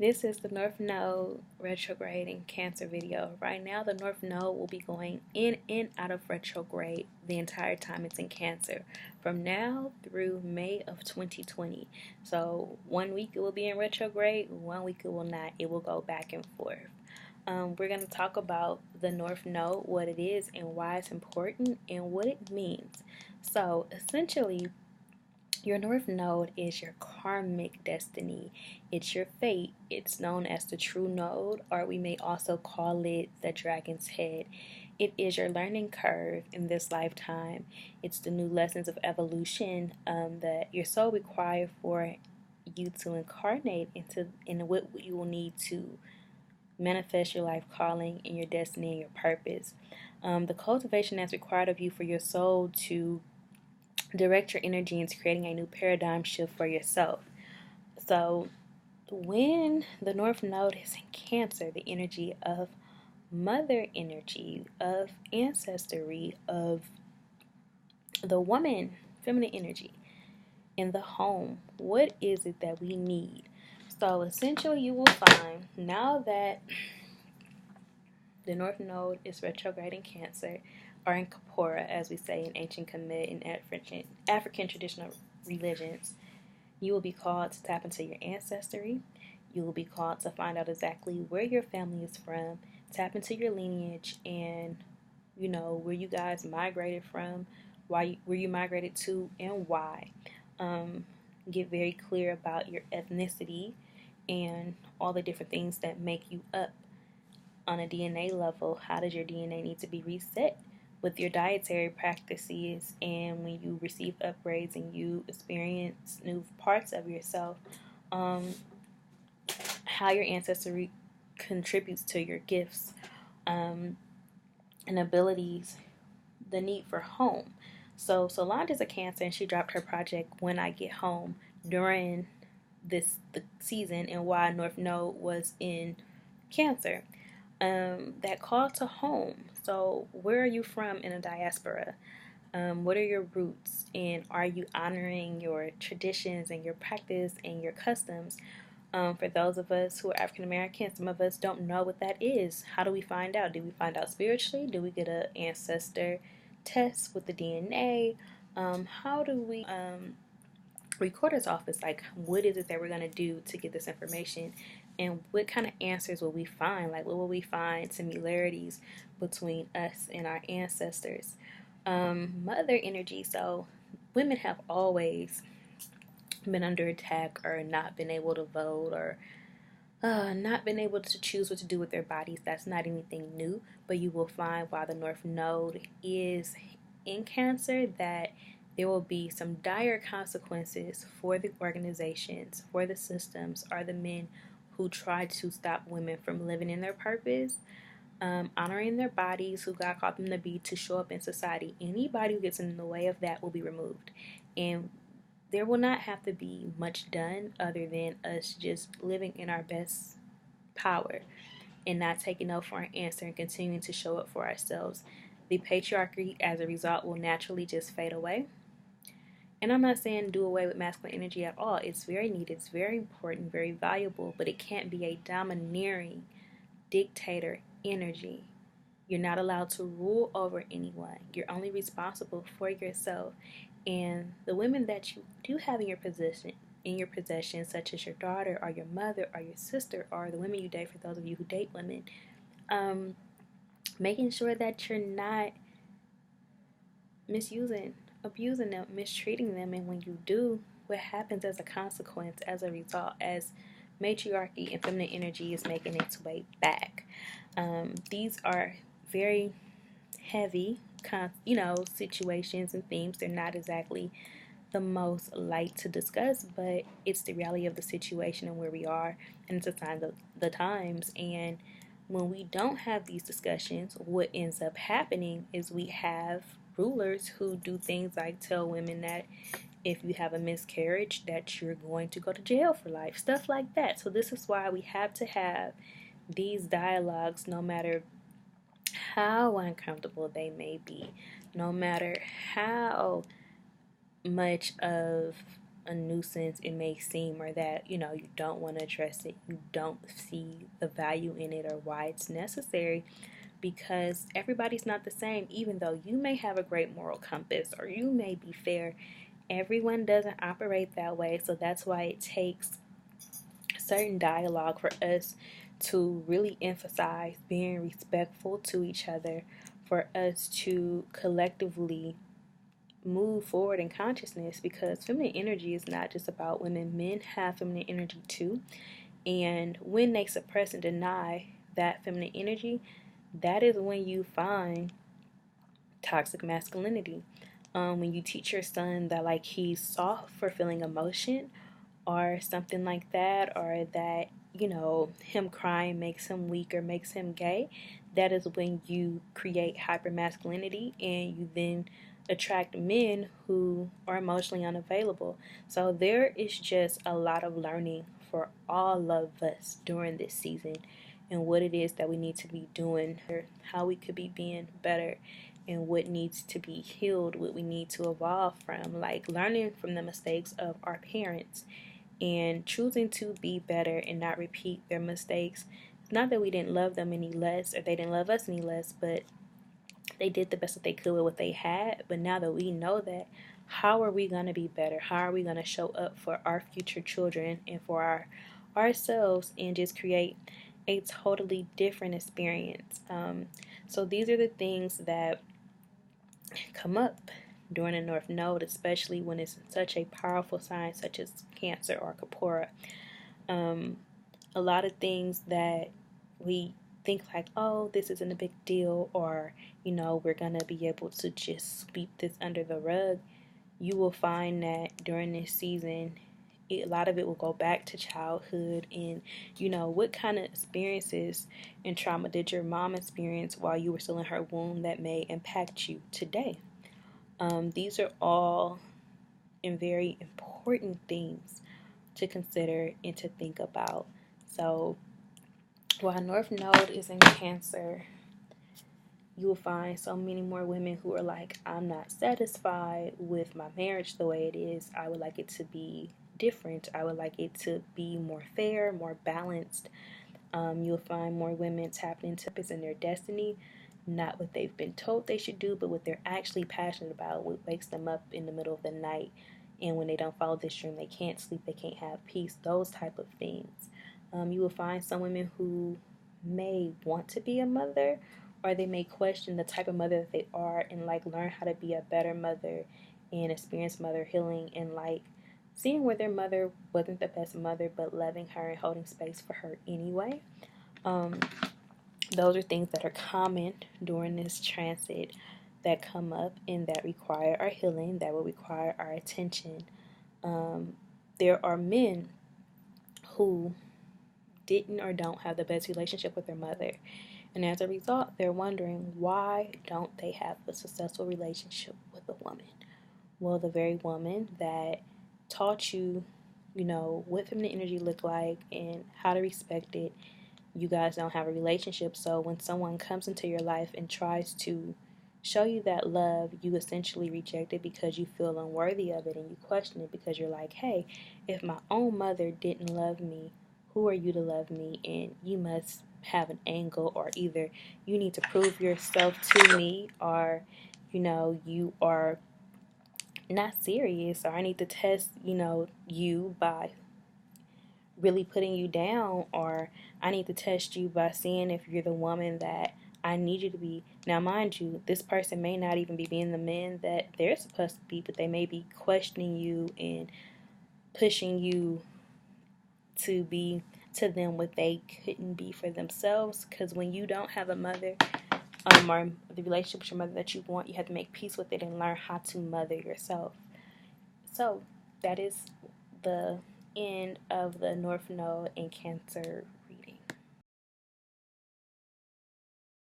This is the North Node retrograde in Cancer video. Right now, the North Node will be going in and out of retrograde the entire time it's in Cancer, from now through May of 2020. So 1 week it will be in retrograde, 1 week it will not. It will go back and forth. We're going to talk about the North Node, what it is and why it's important and what it means. So essentially, your North Node is your karmic destiny. It's your fate. It's known as the true node, or we may also call it the dragon's head. It is your learning curve in this lifetime. It's the new lessons of evolution that your soul requires for you to incarnate in what you will need to manifest your life calling and your destiny and your purpose. The cultivation that's required of you for your soul to direct your energy into creating a new paradigm shift for yourself. So when the North Node is in Cancer, the energy of mother energy, of ancestry, of the woman, feminine energy in the home, what is it that we need? So essentially you will find now that the North Node is retrograde in Cancer, or in Kapora, as we say in ancient Kemet and African traditional religions, you will be called to tap into your ancestry. You will be called to find out exactly where your family is from, tap into your lineage, and where you guys migrated from, where you migrated to, and why. Get very clear about your ethnicity and all the different things that make you up. On a DNA level, how does your DNA need to be reset with your dietary practices, and when you receive upgrades and you experience new parts of yourself, how your ancestry contributes to your gifts and abilities, the need for home. So Solange is a Cancer, and she dropped her project When I Get Home during the season, and why North Node was in Cancer. That call to home. So where are you from in a diaspora? What are your roots, and are you honoring your traditions and your practice and your customs? For those of us who are African American, some of us don't know what that is. How do we find out? Do we find out spiritually? Do we get an ancestor test with the DNA? How do we recorder's office, like what is it that we're going to do to get this information, and what kind of answers will we find? Like, what will we find similarities between us and our ancestors? Mother energy. So women have always been under attack, or not been able to vote, or not been able to choose what to do with their bodies. That's not anything new, but you will find while the North Node is in Cancer that there will be some dire consequences for the organizations, for the systems, or the men who try to stop women from living in their purpose, honoring their bodies, who God called them to be, to show up in society. Anybody who gets in the way of that will be removed. And there will not have to be much done other than us just living in our best power and not taking no for an answer and continuing to show up for ourselves. The patriarchy, as a result, will naturally just fade away. And I'm not saying do away with masculine energy at all. It's very needed, it's very important, very valuable, but it can't be a domineering dictator energy. You're not allowed to rule over anyone. You're only responsible for yourself. And the women that you do have in your possession, such as your daughter or your mother or your sister, or the women you date, for those of you who date women, making sure that you're not misusing, abusing them, mistreating them. And when you do, what happens as a consequence, as a result, as matriarchy and feminine energy is making its way back? These are very heavy, situations and themes. They're not exactly the most light to discuss, but it's the reality of the situation and where we are, and it's a sign of the times. And when we don't have these discussions, what ends up happening is we have rulers who do things like tell women that if you have a miscarriage, that you're going to go to jail for life, stuff like that. So this is why we have to have these dialogues, no matter how uncomfortable they may be, no matter how much of a nuisance it may seem, or that, you don't want to address it, you don't see the value in it or why it's necessary, because everybody's not the same. Even though you may have a great moral compass or you may be fair, everyone doesn't operate that way. So that's why it takes certain dialogue for us to really emphasize being respectful to each other, for us to collectively move forward in consciousness, because feminine energy is not just about women. Men have feminine energy too. And when they suppress and deny that feminine energy, that is when you find toxic masculinity. When you teach your son that like he's soft for feeling emotion or something like that, or that, him crying makes him weak or makes him gay, that is when you create hypermasculinity, and you then attract men who are emotionally unavailable. So there is just a lot of learning for all of us during this season, and what it is that we need to be doing, or how we could be being better, and what needs to be healed, what we need to evolve from, like learning from the mistakes of our parents and choosing to be better and not repeat their mistakes. It's not that we didn't love them any less or they didn't love us any less, but they did the best that they could with what they had. But now that we know that, how are we going to be better? How are we going to show up for our future children and for ourselves, and just create a totally different experience? So these are the things that come up during the North Node, especially when it's such a powerful sign such as Cancer or Capricorn. A lot of things that we think like, oh, this isn't a big deal, or, we're going to be able to just sweep this under the rug. You will find that during this season, a lot of it will go back to childhood, and, what kind of experiences and trauma did your mom experience while you were still in her womb that may impact you today? These are all very important things to consider and to think about. So while North Node is in Cancer, you will find so many more women who are like, I'm not satisfied with my marriage the way it is. I would like it to be different. I would like it to be more fair, more balanced. You'll find more women tapping into purpose in their destiny, not what they've been told they should do, but what they're actually passionate about, what wakes them up in the middle of the night. And when they don't follow this dream, they can't sleep, they can't have peace, those type of things. You will find some women who may want to be a mother, or they may question the type of mother that they are, and like learn how to be a better mother and experience mother healing, and like seeing where their mother wasn't the best mother, but loving her and holding space for her anyway. Those are things that are common during this transit that come up and that require our healing, that will require our attention. There are men who didn't or don't have the best relationship with their mother, and as a result, they're wondering, why don't they have a successful relationship with a woman? Well, the very woman that taught you, what feminine energy looked like and how to respect it, you guys don't have a relationship. So when someone comes into your life and tries to show you that love, you essentially reject it because you feel unworthy of it, and you question it because you're like, hey, if my own mother didn't love me, who are you to love me? And you must have an angle, or either you need to prove yourself to me, or, you are not serious, or I need to test, you by really putting you down, or I need to test you by seeing if you're the woman that I need you to be. Now, mind you, this person may not even be being the man that they're supposed to be, but they may be questioning you and pushing you to be to them what they couldn't be for themselves. Because when you don't have a mother, or the relationship with your mother that you want, you have to make peace with it and learn how to mother yourself. So that is the end of the North Node in Cancer